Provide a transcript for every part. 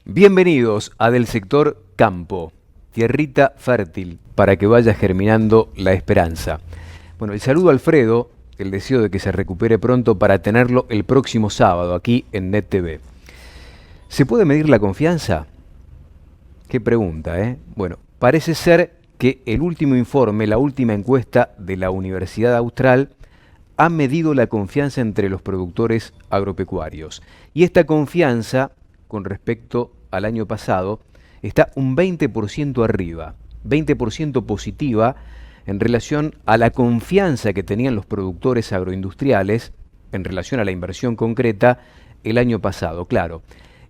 Bienvenidos a Del Sector Campo, tierrita fértil para que vaya germinando la esperanza. Bueno, el saludo a Alfredo, el deseo de que se recupere pronto para tenerlo el próximo sábado aquí en Net TV. ¿Se puede medir la confianza? Qué pregunta, ¿eh? Bueno, parece ser que el último informe, la última encuesta de la Universidad Austral, ha medido la confianza entre los productores agropecuarios. Y esta confianza, con respecto al año pasado, está un 20% arriba, 20% positiva en relación a la confianza que tenían los productores agroindustriales en relación a la inversión concreta el año pasado. Claro,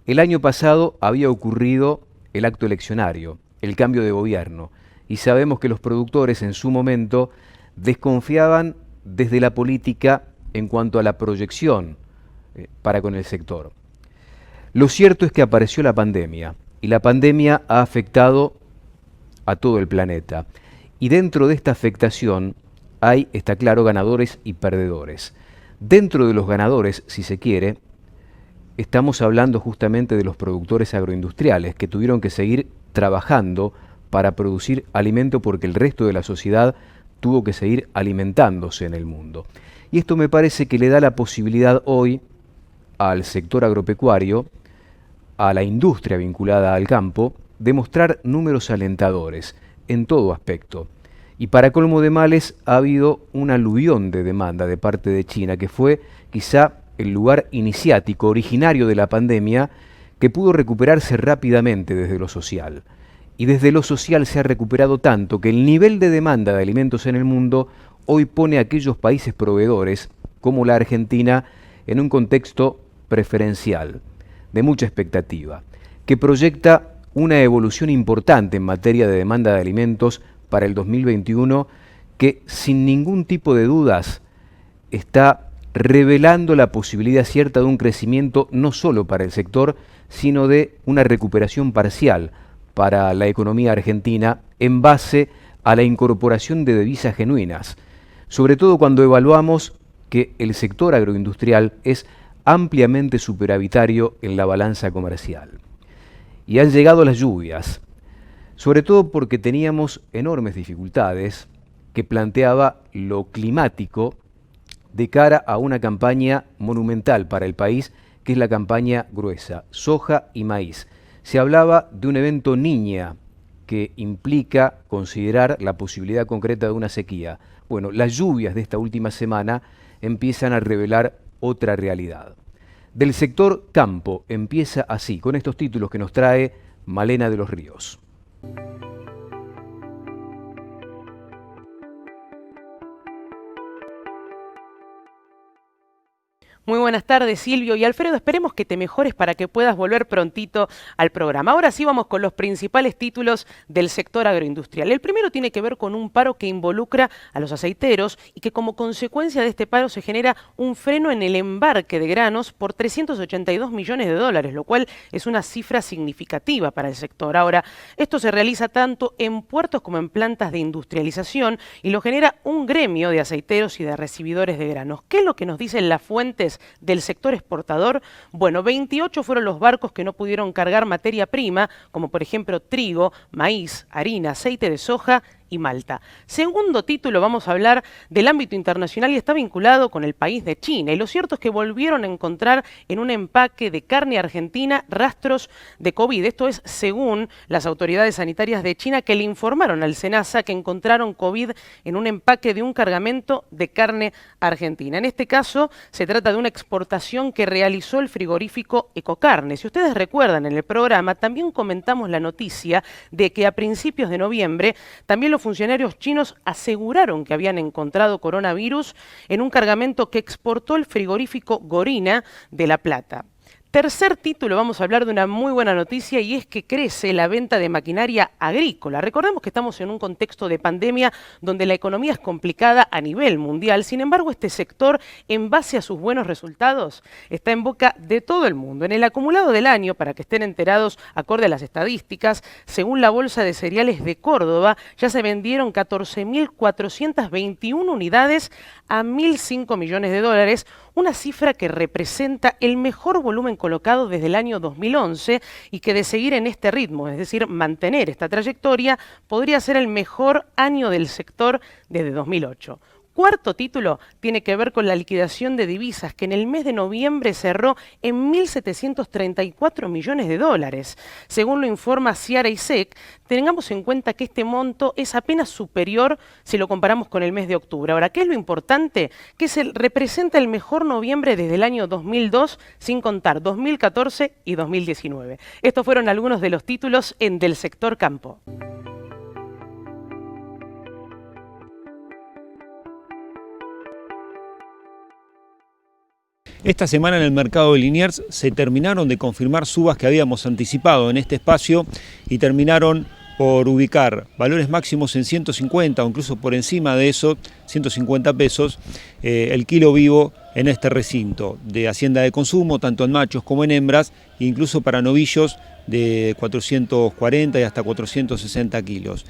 el año pasado había ocurrido el acto eleccionario, el cambio de gobierno, y sabemos que los productores en su momento desconfiaban desde la política en cuanto a la proyección para con el sector. Lo cierto es que apareció la pandemia, y la pandemia ha afectado a todo el planeta. Y dentro de esta afectación hay, está claro, ganadores y perdedores. Dentro de los ganadores, si se quiere, estamos hablando justamente de los productores agroindustriales que tuvieron que seguir trabajando para producir alimento porque el resto de la sociedad tuvo que seguir alimentándose en el mundo. Y esto me parece que le da la posibilidad hoy al sector agropecuario, a la industria vinculada al campo, de mostrar números alentadores en todo aspecto. Y para colmo de males ha habido un aluvión de demanda de parte de China, que fue quizá el lugar iniciático, originario de la pandemia, que pudo recuperarse rápidamente desde lo social. Y desde lo social se ha recuperado tanto que el nivel de demanda de alimentos en el mundo hoy pone a aquellos países proveedores, como la Argentina, en un contexto preferencial, de mucha expectativa, que proyecta una evolución importante en materia de demanda de alimentos para el 2021, que sin ningún tipo de dudas está revelando la posibilidad cierta de un crecimiento no solo para el sector, sino de una recuperación parcial para la economía argentina en base a la incorporación de divisas genuinas, sobre todo cuando evaluamos que el sector agroindustrial es ampliamente superavitario en la balanza comercial. Y han llegado las lluvias, sobre todo porque teníamos enormes dificultades que planteaba lo climático de cara a una campaña monumental para el país, que es la campaña gruesa, soja y maíz. Se hablaba de un evento Niña que implica considerar la posibilidad concreta de una sequía. Bueno, las lluvias de esta última semana empiezan a revelar otra realidad. Del sector campo empieza así, con estos títulos que nos trae Malena de los Ríos. Muy buenas tardes, Silvio y Alfredo. Esperemos que te mejores para que puedas volver prontito al programa. Ahora sí vamos con los principales títulos del sector agroindustrial. El primero tiene que ver con un paro que involucra a los aceiteros y que como consecuencia de este paro se genera un freno en el embarque de granos por 382 millones de dólares, lo cual es una cifra significativa para el sector. Ahora, esto se realiza tanto en puertos como en plantas de industrialización y lo genera un gremio de aceiteros y de recibidores de granos. ¿Qué es lo que nos dicen las fuentes del sector exportador? Bueno, 28 fueron los barcos que no pudieron cargar materia prima, como por ejemplo trigo, maíz, harina, aceite de soja y Malta. Segundo título, vamos a hablar del ámbito internacional y está vinculado con el país de China. Y lo cierto es que volvieron a encontrar en un empaque de carne argentina rastros de COVID. Esto es según las autoridades sanitarias de China, que le informaron al SENASA que encontraron COVID en un empaque de un cargamento de carne argentina. En este caso se trata de una exportación que realizó el frigorífico Ecocarne. Si ustedes recuerdan, en el programa también comentamos la noticia de que a principios de noviembre también los funcionarios chinos aseguraron que habían encontrado coronavirus en un cargamento que exportó el frigorífico Gorina de La Plata. Tercer título, vamos a hablar de una muy buena noticia y es que crece la venta de maquinaria agrícola. Recordemos que estamos en un contexto de pandemia donde la economía es complicada a nivel mundial. Sin embargo, este sector, en base a sus buenos resultados, está en boca de todo el mundo. En el acumulado del año, para que estén enterados acorde a las estadísticas, según la Bolsa de Cereales de Córdoba, ya se vendieron 14.421 unidades a 1.005 millones de dólares, una cifra que representa el mejor volumen colocado desde el año 2011 y que de seguir en este ritmo, es decir, mantener esta trayectoria, podría ser el mejor año del sector desde 2008. Cuarto título tiene que ver con la liquidación de divisas, que en el mes de noviembre cerró en 1.734 millones de dólares. Según lo informa Ciara y SEC, tengamos en cuenta que este monto es apenas superior si lo comparamos con el mes de octubre. Ahora, ¿qué es lo importante? Que representa el mejor noviembre desde el año 2002, sin contar 2014 y 2019. Estos fueron algunos de los títulos del sector campo. Esta semana en el mercado de Liniers se terminaron de confirmar subas que habíamos anticipado en este espacio y terminaron por ubicar valores máximos en 150 o incluso por encima de eso, 150 pesos, el kilo vivo en este recinto de hacienda de consumo, tanto en machos como en hembras, e incluso para novillos de 440 y hasta 460 kilos.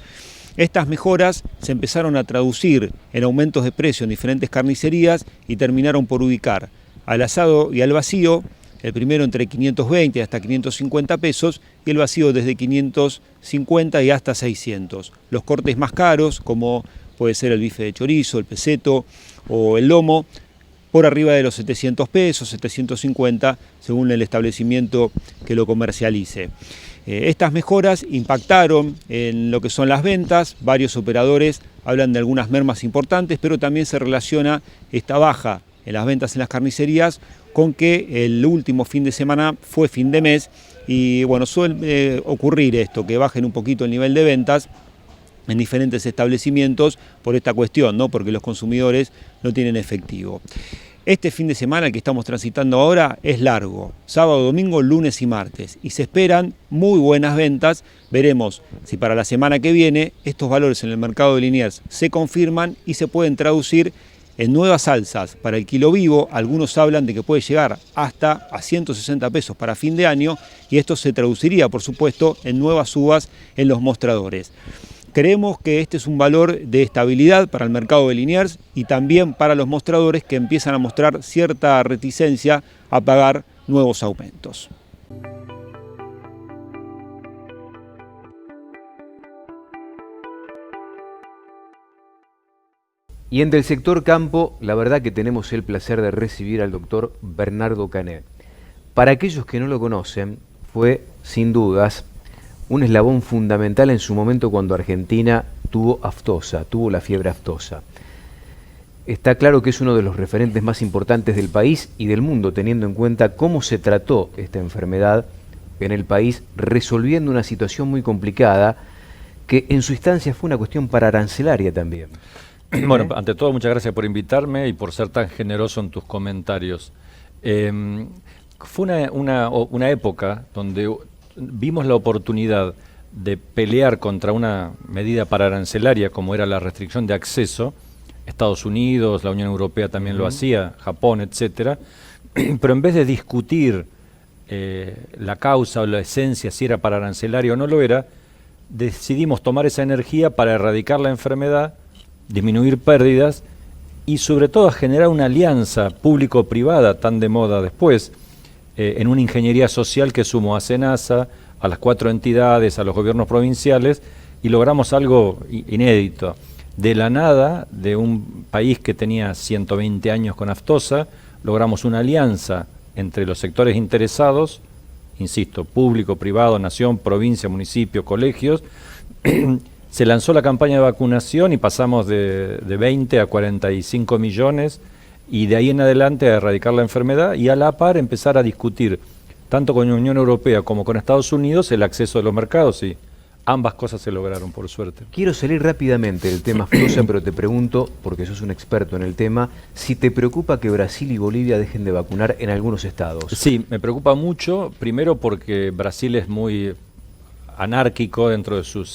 Estas mejoras se empezaron a traducir en aumentos de precio en diferentes carnicerías y terminaron por ubicar al asado y al vacío, el primero entre 520 hasta 550 pesos y el vacío desde 550 y hasta 600. Los cortes más caros, como puede ser el bife de chorizo, el peseto o el lomo, por arriba de los 700 pesos, 750, según el establecimiento que lo comercialice. Estas mejoras impactaron en lo que son las ventas. Varios operadores hablan de algunas mermas importantes, pero también se relaciona esta baja en las ventas en las carnicerías con que el último fin de semana fue fin de mes y bueno, suele ocurrir esto, que bajen un poquito el nivel de ventas en diferentes establecimientos por esta cuestión, ¿no? Porque los consumidores no tienen efectivo. Este fin de semana, el que estamos transitando ahora, es largo, sábado, domingo, lunes y martes, y se esperan muy buenas ventas. Veremos si para la semana que viene estos valores en el mercado de Liniers se confirman y se pueden traducir en nuevas alzas para el kilo vivo. Algunos hablan de que puede llegar hasta a 160 pesos para fin de año y esto se traduciría, por supuesto, en nuevas subas en los mostradores. Creemos que este es un valor de estabilidad para el mercado de Liniers y también para los mostradores que empiezan a mostrar cierta reticencia a pagar nuevos aumentos. Y en del sector campo, la verdad que tenemos el placer de recibir al doctor Bernardo Canet. Para aquellos que no lo conocen, fue, sin dudas, un eslabón fundamental en su momento cuando Argentina tuvo la fiebre aftosa. Está claro que es uno de los referentes más importantes del país y del mundo, teniendo en cuenta cómo se trató esta enfermedad en el país, resolviendo una situación muy complicada, que en su instancia fue una cuestión paraarancelaria también. Bueno, ante todo, muchas gracias por invitarme y por ser tan generoso en tus comentarios. Fue una época donde vimos la oportunidad de pelear contra una medida paraarancelaria como era la restricción de acceso. Estados Unidos, la Unión Europea también lo hacía, Japón, etcétera. Pero en vez de discutir la causa o la esencia, si era paraarancelaria o no lo era, decidimos tomar esa energía para erradicar la enfermedad, disminuir pérdidas y sobre todo generar una alianza público-privada tan de moda después, en una ingeniería social que sumó a SENASA, a las 4 entidades, a los gobiernos provinciales, y logramos algo inédito. De la nada, de un país que tenía 120 años con aftosa, logramos una alianza entre los sectores interesados, insisto, público, privado, nación, provincia, municipio, colegios. Se lanzó la campaña de vacunación y pasamos de 20 a 45 millones y de ahí en adelante a erradicar la enfermedad y a la par empezar a discutir tanto con la Unión Europea como con Estados Unidos el acceso de los mercados y ambas cosas se lograron, por suerte. Quiero salir rápidamente del tema aftosa, pero te pregunto, porque sos un experto en el tema, si te preocupa que Brasil y Bolivia dejen de vacunar en algunos estados. Sí, me preocupa mucho, primero porque Brasil es muy anárquico dentro de su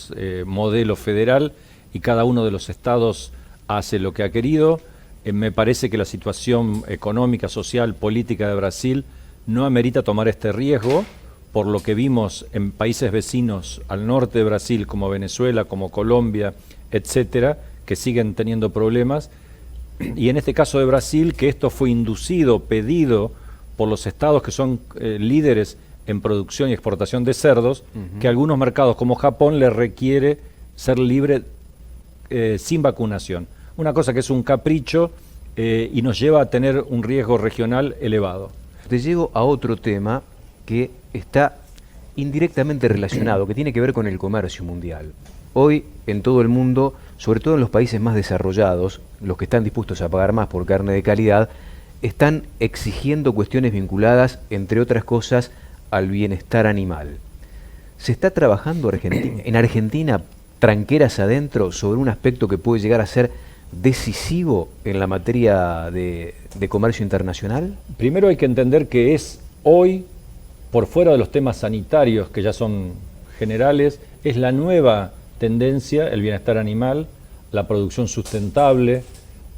modelo federal y cada uno de los estados hace lo que ha querido. Me parece que la situación económica, social, política de Brasil no amerita tomar este riesgo, por lo que vimos en países vecinos al norte de Brasil, como Venezuela, como Colombia, etcétera, que siguen teniendo problemas. Y en este caso de Brasil, que esto fue inducido, pedido por los estados que son líderes en producción y exportación de cerdos, que algunos mercados como Japón le requiere ser libre sin vacunación. Una cosa que es un capricho y nos lleva a tener un riesgo regional elevado. Te llevo a otro tema que está indirectamente relacionado, que tiene que ver con el comercio mundial. Hoy en todo el mundo, sobre todo en los países más desarrollados, los que están dispuestos a pagar más por carne de calidad, están exigiendo cuestiones vinculadas, entre otras cosas, al bienestar animal. ¿Se está trabajando en Argentina, tranqueras adentro, sobre un aspecto que puede llegar a ser decisivo en la materia de comercio internacional? Primero hay que entender que es hoy, por fuera de los temas sanitarios que ya son generales, es la nueva tendencia, el bienestar animal, la producción sustentable,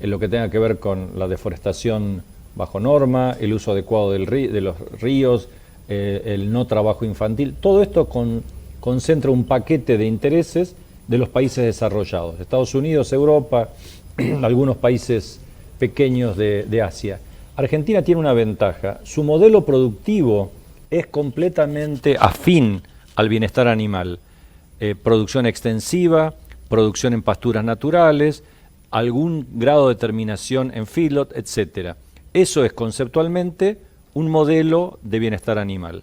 en lo que tenga que ver con la deforestación bajo norma, el uso adecuado de los ríos, el no trabajo infantil. Todo esto concentra un paquete de intereses de los países desarrollados, Estados Unidos, Europa, algunos países pequeños de Asia. Argentina tiene una ventaja, su modelo productivo es completamente afín al bienestar animal. Producción extensiva, producción en pasturas naturales, algún grado de terminación en feedlot, etc. Eso es conceptualmente un modelo de bienestar animal.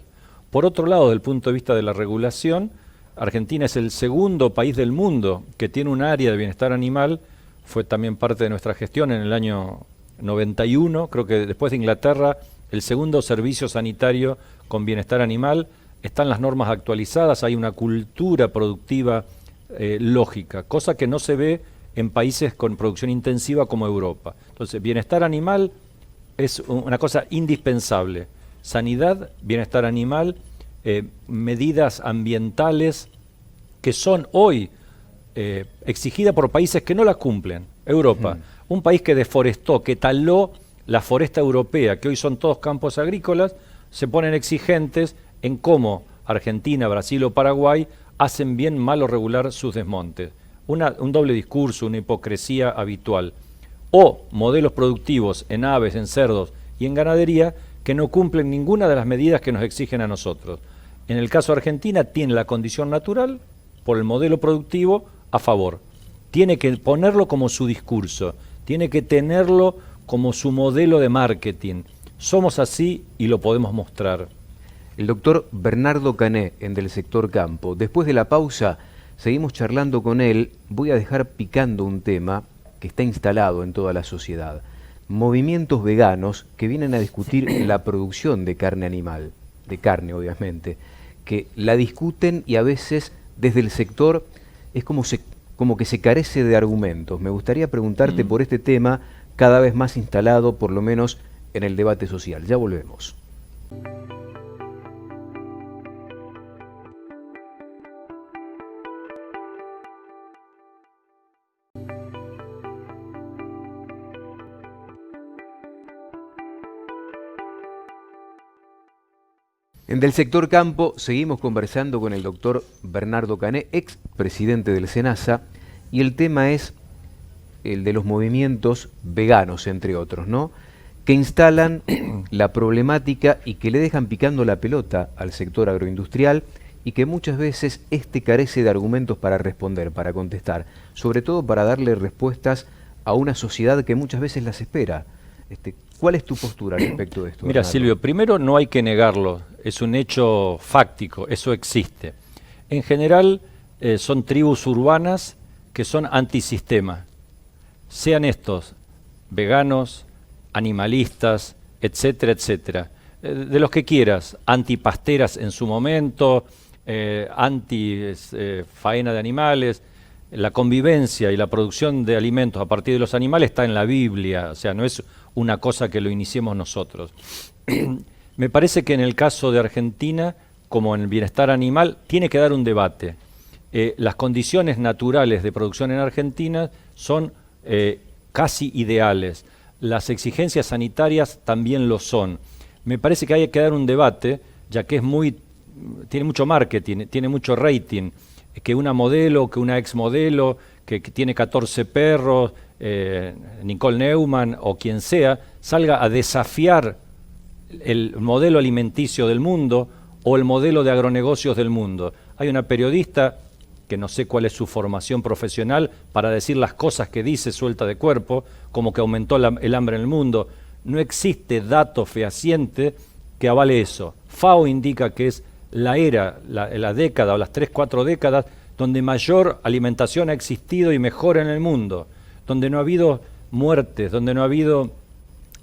Por otro lado, desde el punto de vista de la regulación, Argentina es el segundo país del mundo que tiene un área de bienestar animal, fue también parte de nuestra gestión en el año 91, creo que después de Inglaterra, el segundo servicio sanitario con bienestar animal. Están las normas actualizadas, hay una cultura productiva lógica, cosa que no se ve en países con producción intensiva como Europa. Entonces, bienestar animal es una cosa indispensable. Sanidad, bienestar animal, medidas ambientales que son hoy exigidas por países que no las cumplen. Europa, un país que deforestó, que taló la foresta europea, que hoy son todos campos agrícolas, se ponen exigentes en cómo Argentina, Brasil o Paraguay hacen bien, mal o regular sus desmontes. Un doble discurso, una hipocresía habitual. O modelos productivos en aves, en cerdos y en ganadería que no cumplen ninguna de las medidas que nos exigen a nosotros. En el caso de Argentina tiene la condición natural por el modelo productivo a favor. Tiene que ponerlo como su discurso, tiene que tenerlo como su modelo de marketing. Somos así y lo podemos mostrar. El doctor Bernardo Cané, en Del Sector Campo. Después de la pausa, seguimos charlando con él. Voy a dejar picando un tema que está instalado en toda la sociedad. Movimientos veganos que vienen a discutir la producción de carne animal, de carne obviamente, que la discuten y a veces desde el sector es como que se carece de argumentos. Me gustaría preguntarte por este tema cada vez más instalado, por lo menos en el debate social. Ya volvemos. En Del Sector Campo seguimos conversando con el doctor Bernardo Cané, ex presidente del SENASA, y el tema es el de los movimientos veganos, entre otros, ¿no? Que instalan la problemática y que le dejan picando la pelota al sector agroindustrial y que muchas veces carece de argumentos para responder, para contestar, sobre todo para darle respuestas a una sociedad que muchas veces las espera. ¿Cuál es tu postura respecto de esto? Mira, Bernardo? Silvio, primero no hay que negarlo, es un hecho fáctico, eso existe. En general son tribus urbanas que son antisistema, sean estos veganos, animalistas, etcétera, etcétera. De los que quieras, antipasteras en su momento, anti faena de animales. La convivencia y la producción de alimentos a partir de los animales está en la Biblia, o sea, no es una cosa que lo iniciemos nosotros. Me parece que en el caso de Argentina, como en el bienestar animal, tiene que dar un debate. Las condiciones naturales de producción en Argentina son casi ideales. Las exigencias sanitarias también lo son. Me parece que hay que dar un debate, ya que tiene mucho marketing, tiene mucho rating, que una modelo, que una ex modelo, que tiene 14 perros, Nicole Neumann o quien sea, salga a desafiar el modelo alimenticio del mundo o el modelo de agronegocios del mundo. Hay una periodista que no sé cuál es su formación profesional para decir las cosas que dice suelta de cuerpo, como que aumentó el hambre en el mundo. No existe dato fehaciente que avale eso. FAO indica que es la década o las 3-4 décadas donde mayor alimentación ha existido y mejor en el mundo, donde no ha habido muertes, donde no ha habido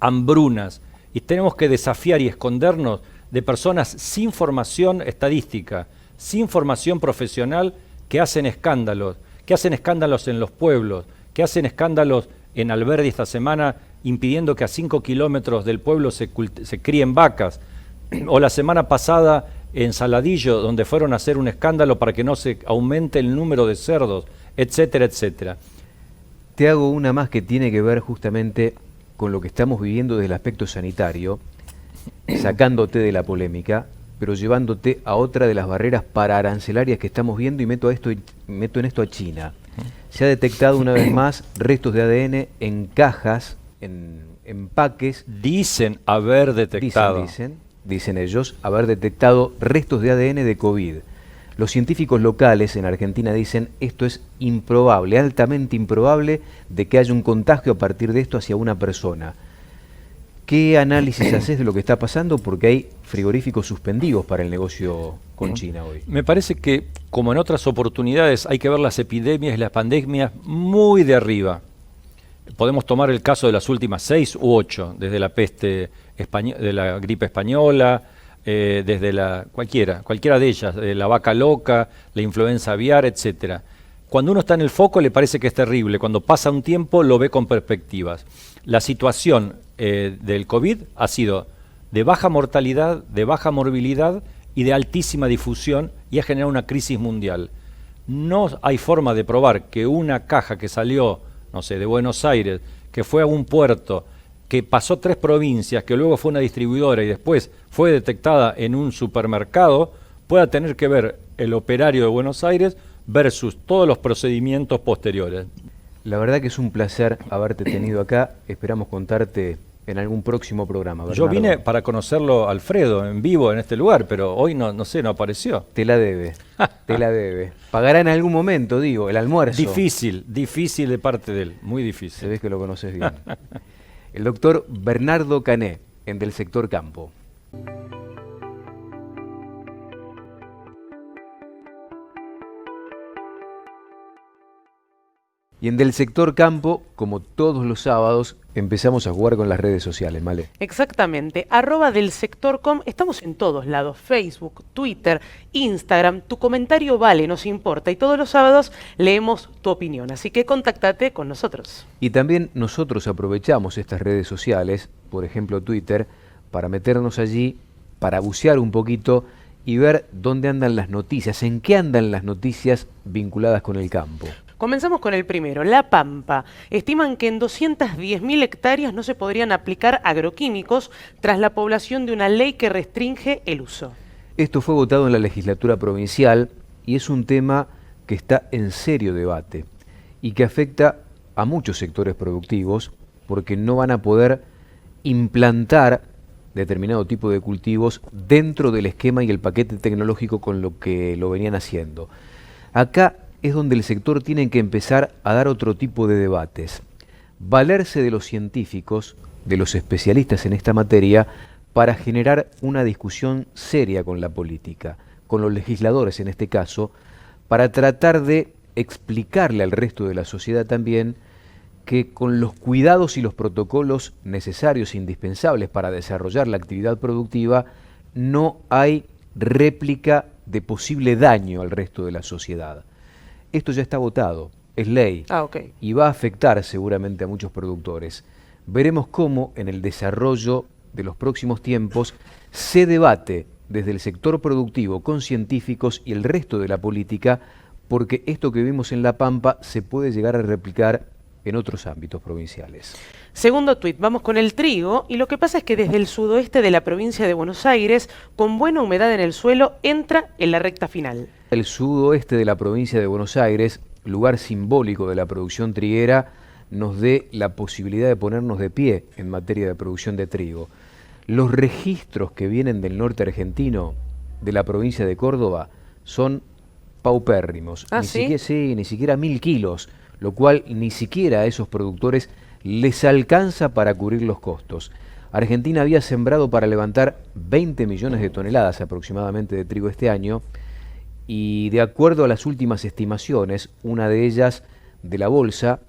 hambrunas. Y tenemos que desafiar y escondernos de personas sin formación estadística, sin formación profesional, que hacen escándalos en los pueblos, que hacen escándalos en Alberdi esta semana impidiendo que a 5 kilómetros del pueblo se críen vacas, o la semana pasada en Saladillo, donde fueron a hacer un escándalo para que no se aumente el número de cerdos, etcétera, etcétera. Te hago una más que tiene que ver justamente con lo que estamos viviendo desde el aspecto sanitario, sacándote de la polémica, pero llevándote a otra de las barreras pararancelarias que estamos viendo, y meto en esto a China. Se ha detectado una vez más restos de ADN en cajas, en empaques. Dicen haber detectado. Dicen ellos, haber detectado restos de ADN de COVID. Los científicos locales en Argentina dicen esto es improbable, altamente improbable de que haya un contagio a partir de esto hacia una persona. ¿Qué análisis haces de lo que está pasando? Porque hay frigoríficos suspendidos para el negocio con China hoy. Me parece que, como en otras oportunidades, hay que ver las epidemias y las pandemias muy de arriba. Podemos tomar el caso de las últimas 6 u 8, desde la peste de la gripe española, desde cualquiera de ellas, la vaca loca, la influenza aviar, etcétera. Cuando uno está en el foco le parece que es terrible, cuando pasa un tiempo lo ve con perspectivas. La situación del COVID ha sido de baja mortalidad, de baja morbilidad y de altísima difusión, y ha generado una crisis mundial. No hay forma de probar que una caja que salió, no sé, de Buenos Aires, que fue a un puerto, que pasó 3 provincias, que luego fue una distribuidora y después fue detectada en un supermercado, pueda tener que ver el operario de Buenos Aires versus todos los procedimientos posteriores. La verdad que es un placer haberte tenido acá. Esperamos contarte en algún próximo programa, Bernardo. Yo vine para conocerlo, Alfredo, en vivo en este lugar, pero hoy no apareció. Te la debe, te la debe. Pagará en algún momento, digo, el almuerzo. Difícil de parte de él, muy difícil. Se ve que lo conoces bien. El doctor Bernardo Cané, en Del Sector Campo. Y en Del Sector Campo, como todos los sábados, empezamos a jugar con las redes sociales, ¿vale? Exactamente, @delsector.com, estamos en todos lados, Facebook, Twitter, Instagram, tu comentario vale, nos importa, y todos los sábados leemos tu opinión, así que contactate con nosotros. Y también nosotros aprovechamos estas redes sociales, por ejemplo Twitter, para meternos allí, para bucear un poquito y ver dónde andan las noticias, en qué andan las noticias vinculadas con el campo. Comenzamos con el primero, La Pampa. Estiman que en 210.000 hectáreas no se podrían aplicar agroquímicos tras la población de una ley que restringe el uso. Esto fue votado en la legislatura provincial y es un tema que está en serio debate y que afecta a muchos sectores productivos porque no van a poder implantar determinado tipo de cultivos dentro del esquema y el paquete tecnológico con lo que lo venían haciendo. Acá es donde el sector tiene que empezar a dar otro tipo de debates, valerse de los científicos, de los especialistas en esta materia, para generar una discusión seria con la política, con los legisladores en este caso, para tratar de explicarle al resto de la sociedad también que con los cuidados y los protocolos necesarios e indispensables para desarrollar la actividad productiva, no hay réplica de posible daño al resto de la sociedad. Esto ya está votado, es ley, y va a afectar seguramente a muchos productores. Veremos cómo en el desarrollo de los próximos tiempos se debate desde el sector productivo con científicos y el resto de la política, porque esto que vimos en La Pampa se puede llegar a replicar en otros ámbitos provinciales. Segundo tuit, vamos con el trigo, y lo que pasa es que desde el sudoeste de la provincia de Buenos Aires, con buena humedad en el suelo, entra en la recta final. El sudoeste de la provincia de Buenos Aires, lugar simbólico de la producción triguera, nos dé la posibilidad de ponernos de pie en materia de producción de trigo. Los registros que vienen del norte argentino, de la provincia de Córdoba, son paupérrimos. Ni siquiera 1000 kilos, lo cual ni siquiera a esos productores les alcanza para cubrir los costos. Argentina había sembrado para levantar 20 millones de toneladas aproximadamente de trigo este año, y de acuerdo a las últimas estimaciones, una de ellas de la Bolsa,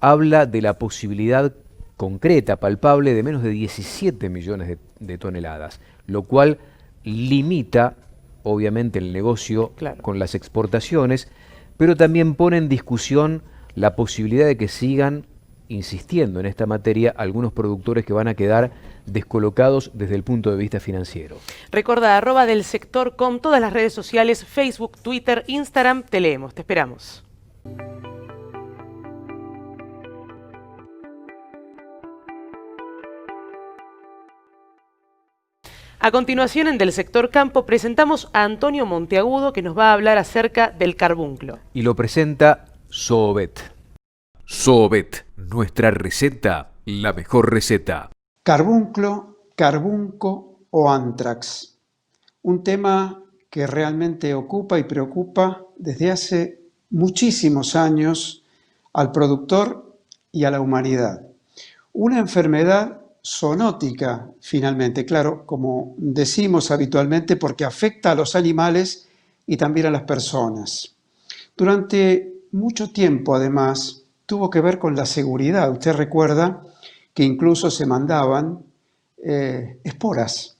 habla de la posibilidad concreta, palpable, de menos de 17 millones de toneladas, lo cual limita obviamente el negocio con las exportaciones, pero también pone en discusión la posibilidad de que sigan insistiendo en esta materia algunos productores que van a quedar descolocados desde el punto de vista financiero. Recuerda, @delsector.com, todas las redes sociales, Facebook, Twitter, Instagram, te leemos, te esperamos. A continuación, en Del Sector Campo, presentamos a Antonio Monteagudo, que nos va a hablar acerca del carbunclo. Y lo presenta Zoobet. Zoobet, nuestra receta, la mejor receta. Carbunclo, carbunco o antrax. Un tema que realmente ocupa y preocupa desde hace muchísimos años al productor y a la humanidad. Una enfermedad zoonótica, finalmente, claro, como decimos habitualmente, porque afecta a los animales y también a las personas. Durante mucho tiempo, además, tuvo que ver con la seguridad. Usted recuerda que incluso se mandaban esporas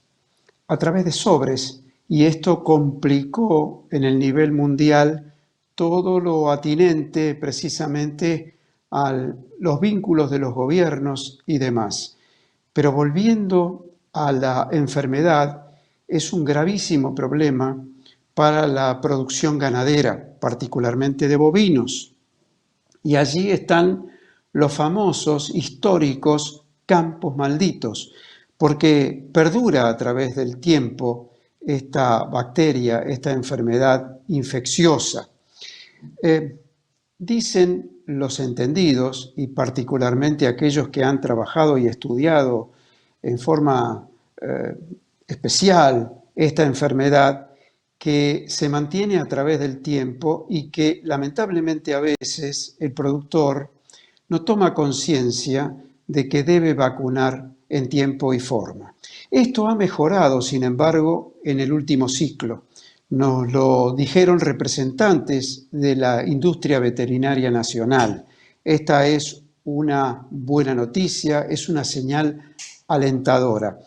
a través de sobres, y esto complicó en el nivel mundial todo lo atinente precisamente a los vínculos de los gobiernos y demás. Pero volviendo a la enfermedad, es un gravísimo problema para la producción ganadera, particularmente de bovinos. Y allí están los famosos, históricos campos malditos, porque perdura a través del tiempo esta bacteria, esta enfermedad infecciosa. Dicen los entendidos, y particularmente aquellos que han trabajado y estudiado en forma especial esta enfermedad, que se mantiene a través del tiempo y que lamentablemente a veces el productor no toma conciencia de que debe vacunar en tiempo y forma. Esto ha mejorado, sin embargo, en el último ciclo. Nos lo dijeron representantes de la industria veterinaria nacional. Esta es una buena noticia, es una señal alentadora.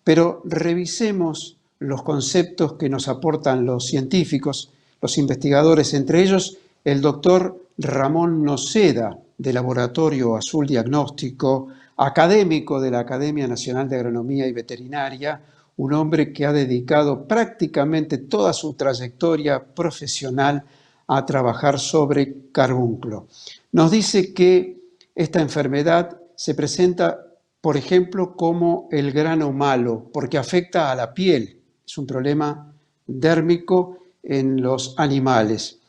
Pero revisemos los conceptos que nos aportan los científicos, los investigadores, entre ellos el doctor Ramón Noceda, del Laboratorio Azul Diagnóstico, académico de la Academia Nacional de Agronomía y Veterinaria, un hombre que ha dedicado prácticamente toda su trayectoria profesional a trabajar sobre carbunclo. Nos dice que esta enfermedad se presenta, por ejemplo, como el grano malo, porque afecta a la piel. Es un problema dérmico en los animales.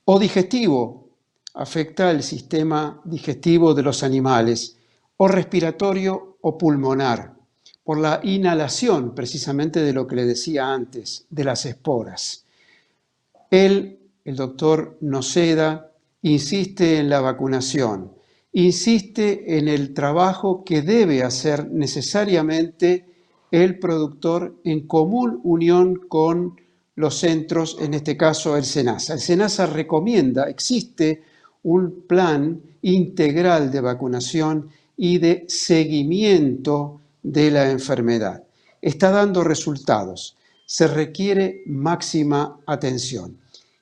O digestivo, afecta el sistema digestivo de los animales. O respiratorio o pulmonar, por la inhalación precisamente de lo que le decía antes, de las esporas. El doctor Noceda, insiste en la vacunación, insiste en el trabajo que debe hacer necesariamente el productor en común unión con los centros, en este caso el SENASA. El SENASA recomienda, existe un plan integral de vacunación y de seguimiento de la enfermedad. Está dando resultados, se requiere máxima atención.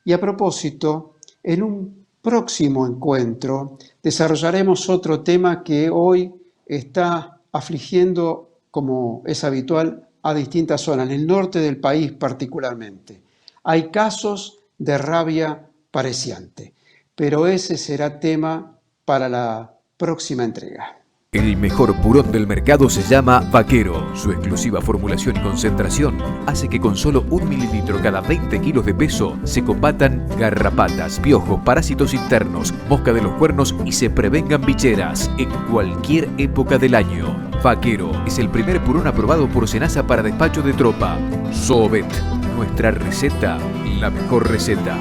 Y a propósito, en un próximo encuentro desarrollaremos otro tema que hoy está afligiendo, como es habitual, a distintas zonas, en el norte del país particularmente. Hay casos de rabia pareciente, pero ese será tema para la próxima entrega. El mejor purón del mercado se llama Vaquero. Su exclusiva formulación y concentración hace que con solo 1 mililitro cada 20 kilos de peso se combatan garrapatas, piojos, parásitos internos, mosca de los cuernos y se prevengan bicheras en cualquier época del año. Vaquero es el primer purón aprobado por Senasa para despacho de tropa. Zoobet, nuestra receta, la mejor receta.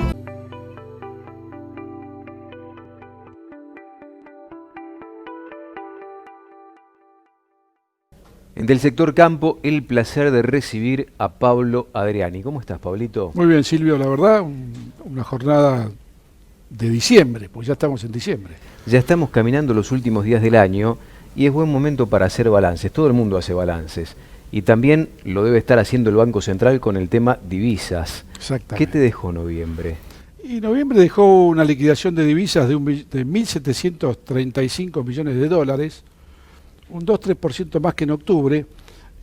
Del sector campo, el placer de recibir a Pablo Adriani. ¿Cómo estás, Pablito? Muy bien, Silvio, la verdad, una jornada de diciembre, pues ya estamos en diciembre. Ya estamos caminando los últimos días del año y es buen momento para hacer balances. Todo el mundo hace balances. Y también lo debe estar haciendo el Banco Central con el tema divisas. Exactamente. ¿Qué te dejó noviembre? Y noviembre dejó una liquidación de divisas de 1.735 millones de dólares, un 2-3% más que en octubre,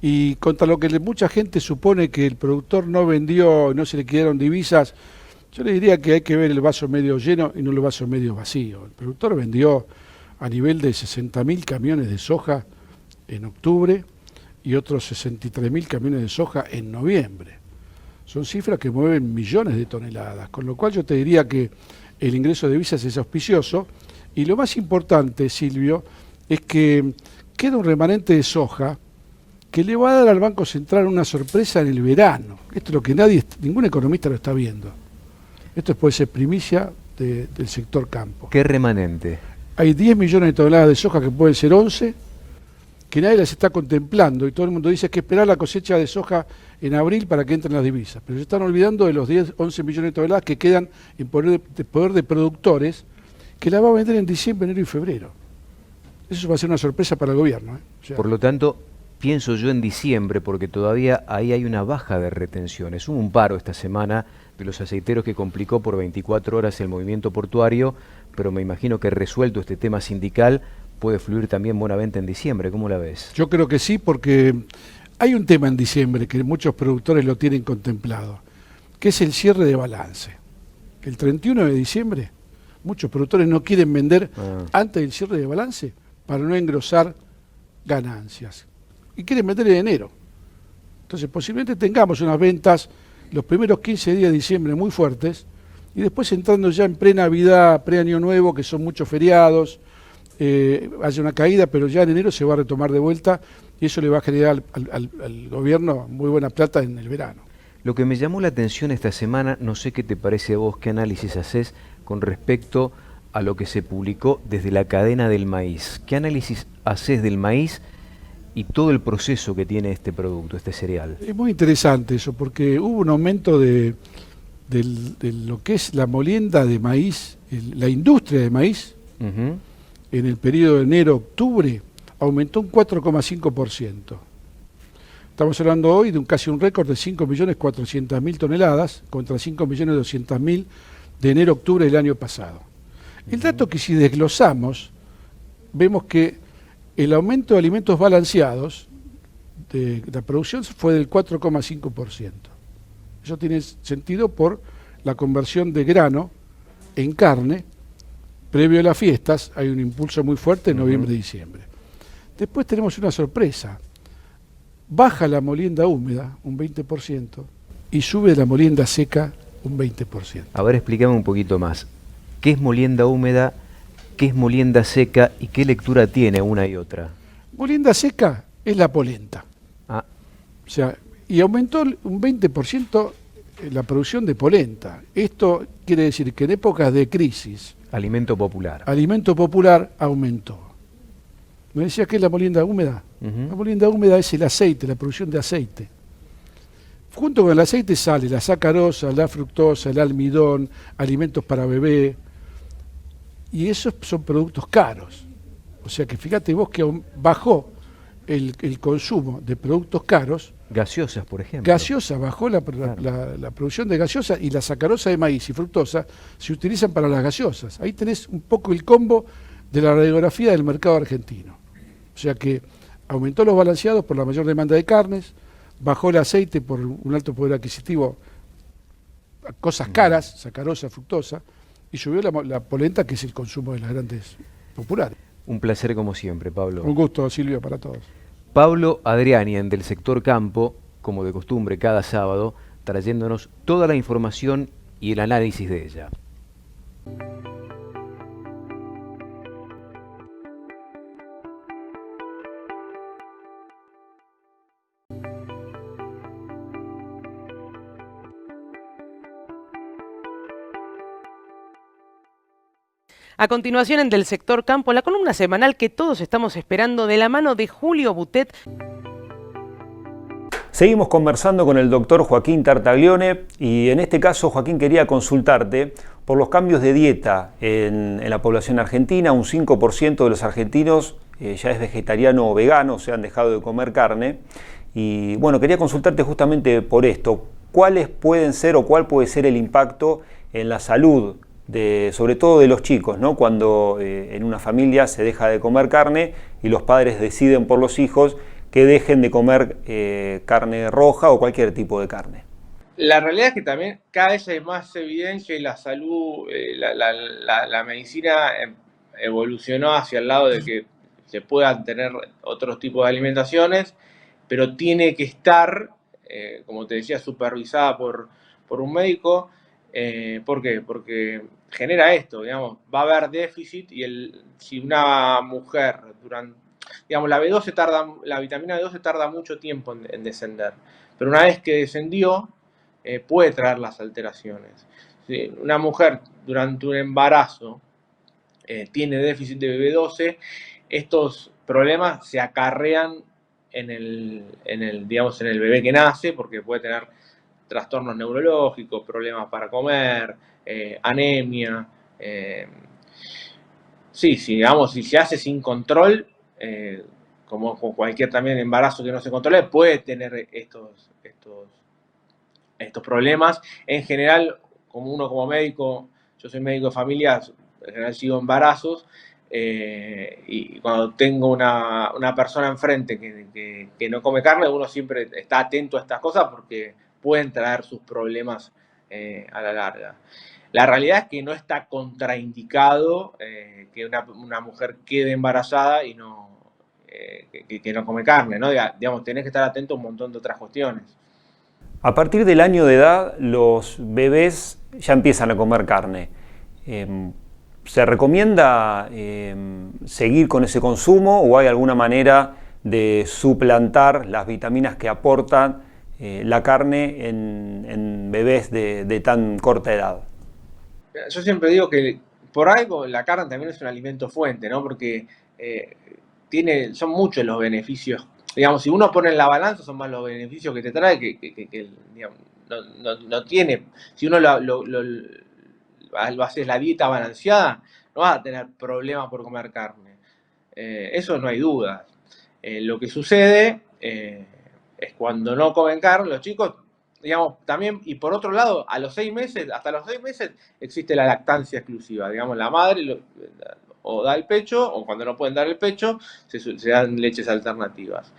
y contra lo que mucha gente supone que el productor no vendió, no se le quedaron divisas, yo le diría que hay que ver el vaso medio lleno y no el vaso medio vacío. El productor vendió a nivel de 60.000 camiones de soja en octubre y otros 63.000 camiones de soja en noviembre. Son cifras que mueven millones de toneladas, con lo cual yo te diría que el ingreso de divisas es auspicioso, y lo más importante, Silvio, es que queda un remanente de soja que le va a dar al Banco Central una sorpresa en el verano. Esto es lo que ningún economista lo está viendo. Esto puede ser primicia del sector campo. ¿Qué remanente? Hay 10 millones de toneladas de soja que pueden ser 11, que nadie las está contemplando, y todo el mundo dice que esperar la cosecha de soja en abril para que entren las divisas. Pero se están olvidando de los 11 millones de toneladas que quedan en poder de productores, que la va a vender en diciembre, enero y febrero. Eso va a ser una sorpresa para el gobierno, ¿eh? O sea, por lo tanto, pienso yo en diciembre, porque todavía ahí hay una baja de retenciones. Hubo un paro esta semana de los aceiteros que complicó por 24 horas el movimiento portuario, pero me imagino que resuelto este tema sindical puede fluir también buena venta en diciembre. ¿Cómo la ves? Yo creo que sí, porque hay un tema en diciembre que muchos productores lo tienen contemplado, que es el cierre de balance. El 31 de diciembre, muchos productores no quieren vender antes del cierre de balance para no engrosar ganancias. Y quieren vender en enero. Entonces posiblemente tengamos unas ventas los primeros 15 días de diciembre muy fuertes, y después entrando ya en pre-Navidad, pre-Año Nuevo, que son muchos feriados, haya una caída, pero ya en enero se va a retomar de vuelta, y eso le va a generar al gobierno muy buena plata en el verano. Lo que me llamó la atención esta semana, no sé qué te parece a vos, qué análisis haces con respecto a lo que se publicó desde la cadena del maíz. ¿Qué análisis haces del maíz y todo el proceso que tiene este producto, este cereal? Es muy interesante eso, porque hubo un aumento de lo que es la molienda de maíz, la industria de maíz, en el periodo de enero-octubre, aumentó un 4,5%. Estamos hablando hoy de casi un récord de 5.400.000 toneladas contra 5.200.000 de enero-octubre del año pasado. El dato que si desglosamos, vemos que el aumento de alimentos balanceados de la producción fue del 4,5%. Eso tiene sentido por la conversión de grano en carne. Previo a las fiestas hay un impulso muy fuerte en noviembre y diciembre. Después tenemos una sorpresa. Baja la molienda húmeda un 20% y sube la molienda seca un 20%. A ver, explícame un poquito más. ¿Qué es molienda húmeda? ¿Qué es molienda seca? ¿Y qué lectura tiene una y otra? Molienda seca es la polenta. Ah. O sea, y aumentó un 20% la producción de polenta. Esto quiere decir que en épocas de crisis, Alimento popular. alimento popular aumentó. ¿Me decía qué es la molienda húmeda? La molienda húmeda es el aceite, la producción de aceite. Junto con el aceite sale la sacarosa, la fructosa, el almidón, alimentos para bebé. Y esos son productos caros. O sea que fíjate vos que bajó el consumo de productos caros. Gaseosas, por ejemplo. Gaseosa, bajó la producción de gaseosa, y la sacarosa de maíz y fructosa se utilizan para las gaseosas. Ahí tenés un poco el combo de la radiografía del mercado argentino. O sea que aumentó los balanceados por la mayor demanda de carnes, bajó el aceite por un alto poder adquisitivo, cosas caras, sacarosa, fructosa, y subió la polenta, que es el consumo de las grandes populares. Un placer como siempre, Pablo. Un gusto, Silvio, para todos. Pablo Adriani, del sector campo, como de costumbre cada sábado, trayéndonos toda la información y el análisis de ella. A continuación, en Del Sector Campo, la columna semanal que todos estamos esperando de la mano de Julio Boutet. Seguimos conversando con el doctor Joaquín Tartaglione y en este caso, Joaquín, quería consultarte por los cambios de dieta en la población argentina. Un 5% de los argentinos ya es vegetariano o vegano, o sea, han dejado de comer carne. Y bueno, quería consultarte justamente por esto. ¿Cuáles pueden ser o cuál puede ser el impacto en la salud, sobre todo de los chicos, ¿no? Cuando en una familia se deja de comer carne y los padres deciden por los hijos que dejen de comer carne roja o cualquier tipo de carne? La realidad es que también cada vez hay más evidencia y la salud, la medicina evolucionó hacia el lado de que se puedan tener otros tipos de alimentaciones, pero tiene que estar, como te decía, supervisada por un médico. ¿Por qué? Porque genera esto, digamos, va a haber déficit y si una mujer digamos, la vitamina B12 tarda mucho tiempo en descender, pero una vez que descendió, puede traer las alteraciones. Si una mujer durante un embarazo tiene déficit de B12, estos problemas se acarrean digamos, en el bebé que nace, porque puede tener trastornos neurológicos, problemas para comer, anemia. Sí, digamos, si se hace sin control, como con cualquier también embarazo que no se controle, puede tener estos problemas. En general, como médico, yo soy médico de familia, en general sigo embarazos, y cuando tengo una persona enfrente que no come carne, uno siempre está atento a estas cosas porque pueden traer sus problemas a la larga. La realidad es que no está contraindicado que una mujer quede embarazada y que no come carne, ¿no? Digamos, tenés que estar atento a un montón de otras cuestiones. A partir del año de edad, los bebés ya empiezan a comer carne. ¿Se recomienda seguir con ese consumo o hay alguna manera de suplantar las vitaminas que aportan la carne en bebés de tan corta edad? Yo siempre digo que por algo la carne también es un alimento fuente, ¿no? Porque son muchos los beneficios. Digamos, si uno pone en la balanza, son más los beneficios que te trae que digamos, no tiene. Si uno lo haces la dieta balanceada, no vas a tener problemas por comer carne. Eso no hay duda. Lo que sucede es cuando no comen carne, los chicos, digamos, también, y por otro lado, hasta los 6 meses existe la lactancia exclusiva. Digamos, la madre o da el pecho, o cuando no pueden dar el pecho, se dan leches alternativas.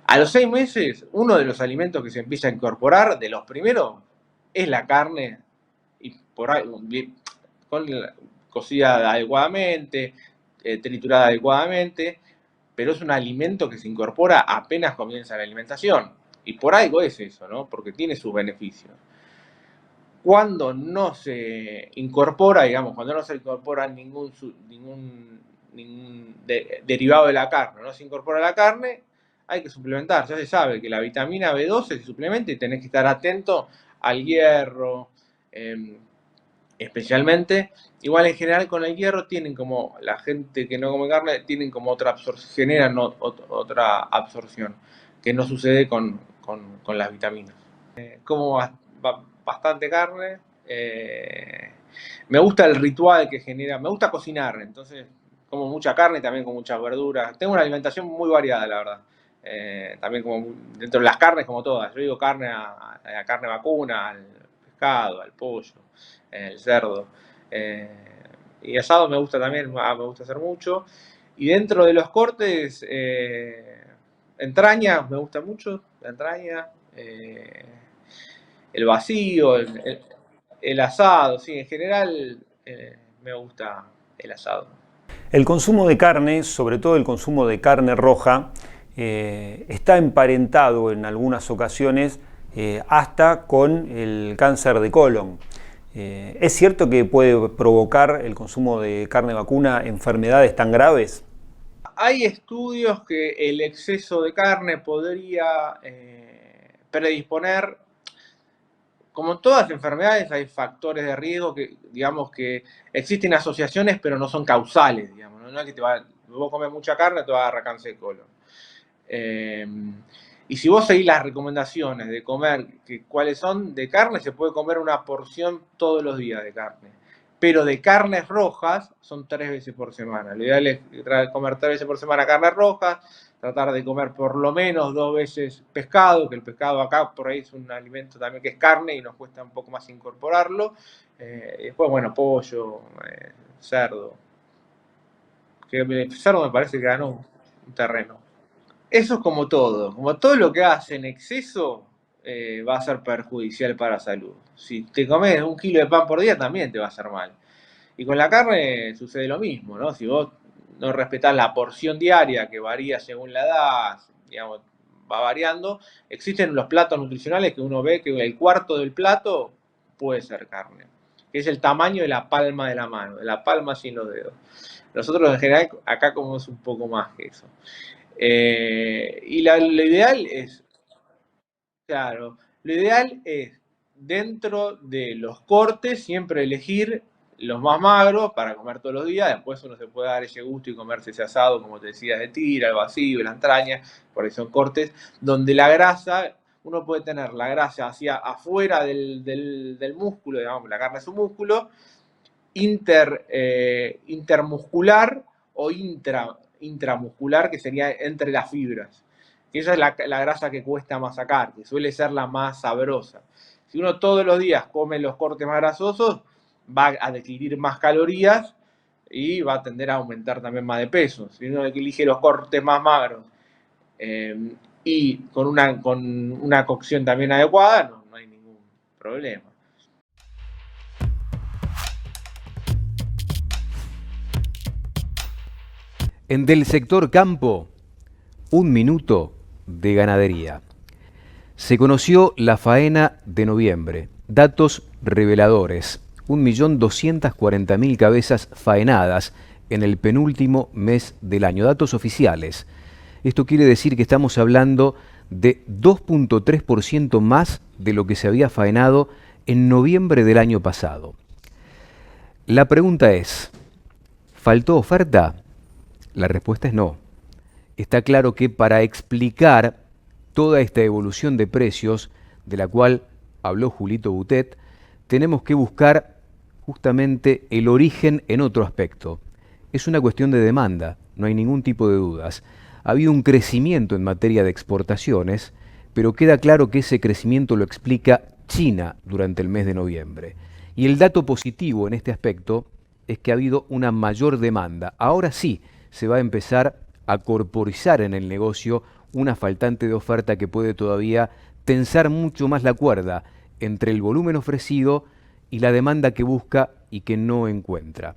A los 6 meses, uno de los alimentos que se empieza a incorporar, de los primeros, es la carne, y cocida adecuadamente, triturada adecuadamente, pero es un alimento que se incorpora apenas comienza la alimentación. Y por algo es eso, ¿no? Porque tiene sus beneficios. Cuando no se incorpora, digamos, cuando no se incorpora ningún derivado de la carne, no se incorpora la carne, hay que suplementar. Ya se sabe que la vitamina B12 se suplementa y tenés que estar atento al hierro, especialmente. Igual en general con el hierro tienen como, la gente que no come carne, tienen como otra absorción, generan otra absorción, que no sucede con las vitaminas. Como bastante carne, me gusta el ritual que genera, me gusta cocinar, entonces como mucha carne y también con muchas verduras. Tengo una alimentación muy variada, la verdad. También como dentro de las carnes, como todas. Yo digo carne a carne vacuna, al pescado, al pollo, el cerdo. Y asado me gusta también, me gusta hacer mucho. Y dentro de los cortes, entraña, me gusta mucho, la entraña, el vacío, el asado, sí, en general me gusta el asado. El consumo de carne, sobre todo el consumo de carne roja, está emparentado en algunas ocasiones hasta con el cáncer de colon. ¿Es cierto que puede provocar el consumo de carne vacuna enfermedades tan graves? Hay estudios que el exceso de carne podría predisponer como en todas las enfermedades hay factores de riesgo que, digamos, que existen asociaciones pero no son causales, digamos, no es que vos comes mucha carne te va a agarrar cáncer de colon. Y si vos seguís las recomendaciones de comer, cuáles son de carne, se puede comer una porción todos los días de carne. Pero de carnes rojas son 3 veces por semana. Lo ideal es comer 3 veces por semana carnes rojas, tratar de comer por lo menos 2 veces pescado, que el pescado acá por ahí es un alimento también que es carne y nos cuesta un poco más incorporarlo. Y después, bueno, pollo, cerdo. Que el cerdo me parece que ganó un terreno. Eso es como todo lo que hagas en exceso va a ser perjudicial para la salud. Si te comes 1 kilo de pan por día también te va a hacer mal. Y con la carne sucede lo mismo, ¿no? Si vos no respetás la porción diaria que varía según la edad, digamos, va variando, existen los platos nutricionales que uno ve que el cuarto del plato puede ser carne, que es el tamaño de la palma de la mano, de la palma sin los dedos. Nosotros en general acá comemos un poco más que eso. Y lo ideal es, claro, lo ideal es dentro de los cortes siempre elegir los más magros para comer todos los días. Después uno se puede dar ese gusto y comerse ese asado, como te decía, de tira, el vacío, la entraña, por ahí son cortes donde la grasa, uno puede tener la grasa hacia afuera del músculo, digamos, la carne es un músculo, intermuscular o intramuscular, que sería entre las fibras. Y esa es la grasa que cuesta más sacar, que suele ser la más sabrosa. Si uno todos los días come los cortes más grasosos, va a adquirir más calorías y va a tender a aumentar también más de peso. Si uno elige los cortes más magros y con una cocción también adecuada, no hay ningún problema. En Del Sector Campo, 1 minuto de ganadería. Se conoció la faena de noviembre. Datos reveladores. 1.240.000 cabezas faenadas en el penúltimo mes del año. Datos oficiales. Esto quiere decir que estamos hablando de 2.3% más de lo que se había faenado en noviembre del año pasado. La pregunta es, ¿faltó oferta? La respuesta es no. Está claro que para explicar toda esta evolución de precios, de la cual habló Julito Boutet, tenemos que buscar justamente el origen en otro aspecto. Es una cuestión de demanda, no hay ningún tipo de dudas. Ha habido un crecimiento en materia de exportaciones, pero queda claro que ese crecimiento lo explica China durante el mes de noviembre. Y el dato positivo en este aspecto es que ha habido una mayor demanda. Ahora sí se va a empezar a corporizar en el negocio una faltante de oferta que puede todavía tensar mucho más la cuerda entre el volumen ofrecido y la demanda que busca y que no encuentra.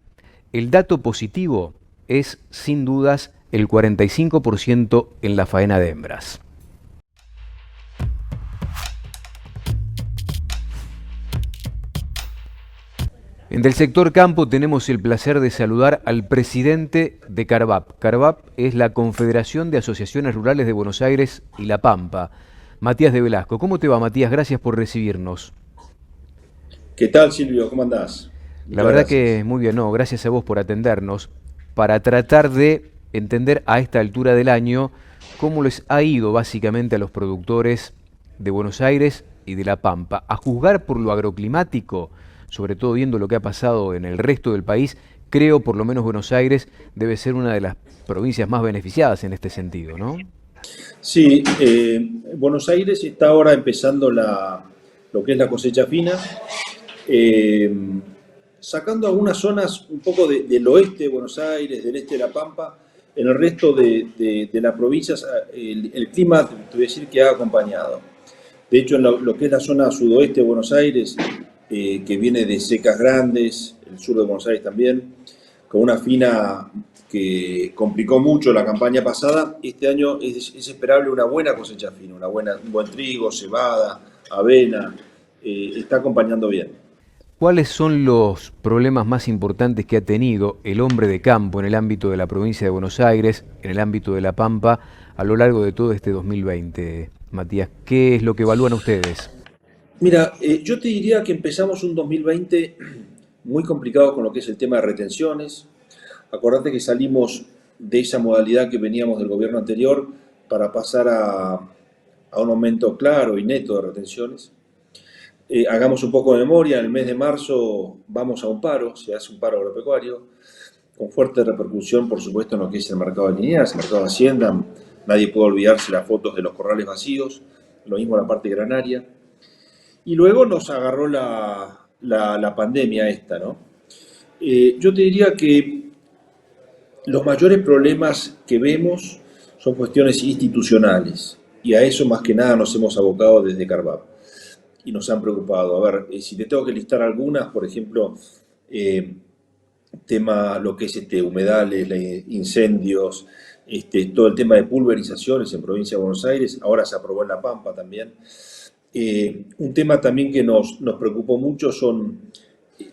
El dato positivo es, sin dudas, el 45% en la faena de hembras. En Del Sector Campo tenemos el placer de saludar al presidente de Carvap. Carvap es la Confederación de Asociaciones Rurales de Buenos Aires y La Pampa. Matías de Velasco. ¿Cómo te va, Matías? Gracias por recibirnos. ¿Qué tal, Silvio? ¿Cómo andás? La verdad que muy bien, no, gracias a vos por atendernos, para tratar de entender a esta altura del año cómo les ha ido básicamente a los productores de Buenos Aires y de La Pampa. A juzgar por lo agroclimático, sobre todo viendo lo que ha pasado en el resto del país, creo por lo menos Buenos Aires debe ser una de las provincias más beneficiadas en este sentido, ¿no? Sí, Buenos Aires está ahora empezando lo que es la cosecha fina, sacando algunas zonas un poco del oeste de Buenos Aires, del este de La Pampa. En el resto de las provincias el clima, te voy a decir que ha acompañado. De hecho, en lo que es la zona sudoeste de Buenos Aires, que viene de secas grandes, el sur de Buenos Aires también, con una fina que complicó mucho la campaña pasada, este año es esperable una buena cosecha fina, un buen trigo, cebada, avena, está acompañando bien. ¿Cuáles son los problemas más importantes que ha tenido el hombre de campo en el ámbito de la provincia de Buenos Aires, en el ámbito de La Pampa, a lo largo de todo este 2020, Matías? ¿Qué es lo que evalúan ustedes? Mira, yo te diría que empezamos un 2020 muy complicado con lo que es el tema de retenciones. Acordate que salimos de esa modalidad que veníamos del gobierno anterior para pasar a un aumento claro y neto de retenciones. Hagamos un poco de memoria, en el mes de marzo vamos a un paro, se hace un paro agropecuario, con fuerte repercusión, por supuesto, en lo que es el mercado de Liniers, el mercado de Hacienda. Nadie puede olvidarse las fotos de los corrales vacíos, lo mismo la parte granaria. Y luego nos agarró la pandemia esta, ¿no? Yo te diría que los mayores problemas que vemos son cuestiones institucionales, y a eso más que nada nos hemos abocado desde Carvap, y nos han preocupado. A ver, si te tengo que listar algunas, por ejemplo, tema lo que es humedales, incendios, todo el tema de pulverizaciones en provincia de Buenos Aires, ahora se aprobó en La Pampa también. Un tema también que nos preocupó mucho son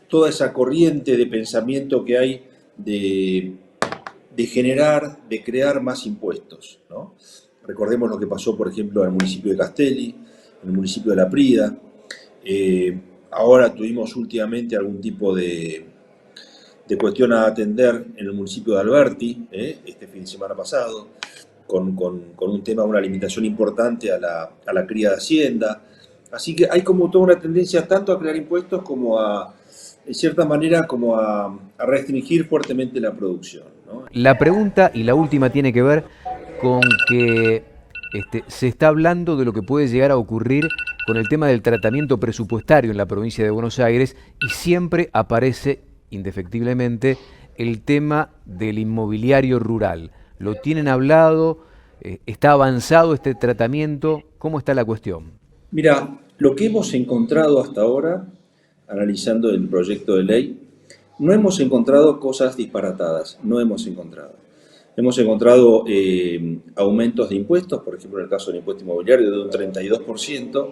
toda esa corriente de pensamiento que hay de generar, de crear más impuestos, ¿no? Recordemos lo que pasó, por ejemplo, en el municipio de Castelli, en el municipio de La Prida. Ahora tuvimos últimamente algún tipo de cuestión a atender en el municipio de Alberti, este fin de semana pasado, con un tema, una limitación importante a la cría de Hacienda. Así que hay como toda una tendencia tanto a crear impuestos como en cierta manera, como a restringir fuertemente la producción, ¿no? La pregunta y la última tiene que ver con que se está hablando de lo que puede llegar a ocurrir con el tema del tratamiento presupuestario en la provincia de Buenos Aires, y siempre aparece indefectiblemente el tema del inmobiliario rural. ¿Lo tienen hablado? ¿Está avanzado este tratamiento? ¿Cómo está la cuestión? Mira, lo que hemos encontrado hasta ahora, analizando el proyecto de ley, no hemos encontrado cosas disparatadas, no hemos encontrado. Hemos encontrado aumentos de impuestos, por ejemplo en el caso del impuesto inmobiliario de un 32%,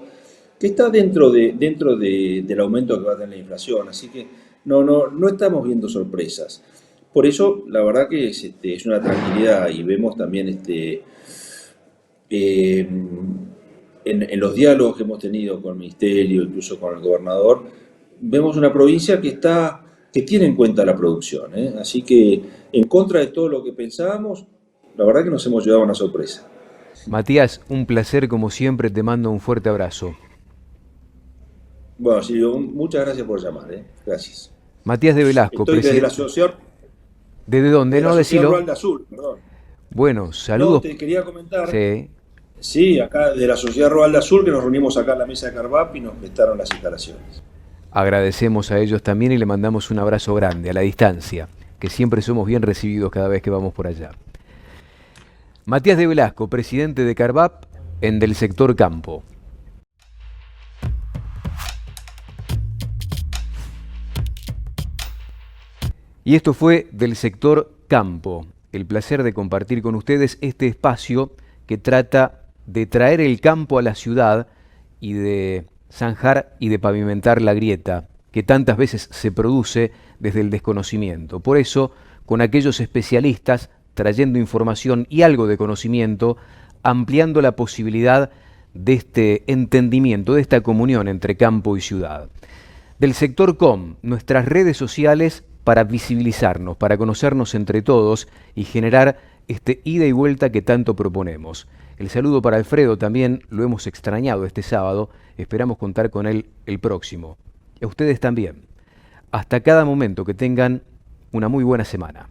que está dentro del aumento que va a tener la inflación, así que no estamos viendo sorpresas. Por eso, la verdad que es una tranquilidad, y vemos también en los diálogos que hemos tenido con el Ministerio, incluso con el gobernador, vemos una provincia que tiene en cuenta la producción, ¿eh? Así que, en contra de todo lo que pensábamos, la verdad que nos hemos llevado una sorpresa. Matías, un placer como siempre, te mando un fuerte abrazo. Bueno, Silvio, muchas gracias por llamar, ¿eh? Gracias. Matías de Velasco, Estoy desde la asociación. ¿Desde dónde? No, decilo. Rural de Azul, perdón. Bueno, saludos. No, te quería comentar. Sí. Sí, acá de la Sociedad Rural de Azul, que nos reunimos acá en la mesa de Carvap y nos prestaron las instalaciones. Agradecemos a ellos también y le mandamos un abrazo grande a la distancia, que siempre somos bien recibidos cada vez que vamos por allá. Matías de Velasco, presidente de Carvap en Del Sector Campo. Y esto fue Del Sector Campo, el placer de compartir con ustedes este espacio que trata de traer el campo a la ciudad y de zanjar y de pavimentar la grieta que tantas veces se produce desde el desconocimiento. Por eso, con aquellos especialistas, trayendo información y algo de conocimiento, ampliando la posibilidad de este entendimiento, de esta comunión entre campo y ciudad. Del Sector Com, nuestras redes sociales para visibilizarnos, para conocernos entre todos y generar este ida y vuelta que tanto proponemos. El saludo para Alfredo también, lo hemos extrañado este sábado, esperamos contar con él el próximo. Y a ustedes también. Hasta cada momento, que tengan una muy buena semana.